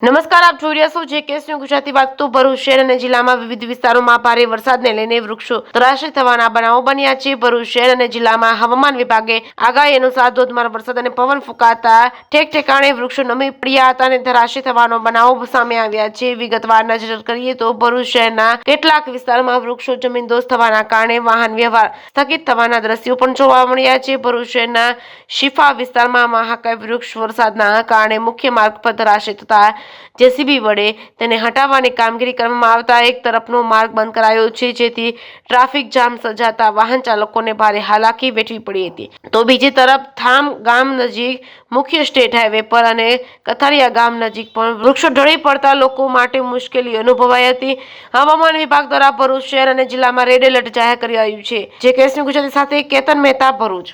નમસ્કાર, આપ જોઈ રહ્યા છો જે કેસનું ગુજરાતી વાત. તો ભરૂચ શહેર અને જિલ્લામાં વિવિધ વિસ્તારોમાં ભારે વરસાદને લઈને વૃક્ષો ધરાશયી થવાના બનાવો બન્યા છે. ભરૂચ શહેર અને જિલ્લામાં હવામાન વિભાગે આગાહી અનુસાર ધોધમાર વરસાદ અને પવન ફૂંકાતા ઠેક ઠેકાણે વૃક્ષો નમી પડ્યા હતા અને ધરાશયી થવાનો બનાવો સામે આવ્યા છે. વિગતવાર નજર કરીએ તો ભરૂચ શહેરના કેટલાક વિસ્તારોમાં વૃક્ષો જમીનદોસ્ત થવાના કારણે વાહન વ્યવહાર સ્થગિત થવાના દ્રશ્યો પણ જોવા મળ્યા છે. ભરૂચ શહેરના શિફા વિસ્તારમાં મહાકાય વૃક્ષ વરસાદના કારણે મુખ્ય માર્ગ પર ધરાશયી થતા જેસીબી વડે તેને હટાવવાની કામગીરી કરવામાં આવતા એક તરફનો માર્ગ બંધ કરાયો છે, જેથી ટ્રાફિક જામ સર્જાતા વાહન ચાલકોને ભારે હાલાકી વેઠવી પડી હતી. તો બીજી તરફ થામ ગામ નજીક મુખ્ય સ્ટેટ હાઈવે પર અને કથારિયા ગામ નજીક પણ વૃક્ષો ઢળી પડતા લોકો માટે મુશ્કેલી અનુભવાઈ હતી. હવામાન વિભાગ દ્વારા ભરૂચ શહેર અને જિલ્લામાં રેડ એલર્ટ જાહેર કરાયું છે. જે કેસની ગુજરાતી સાથે કેતન મહેતા, ભરૂચ.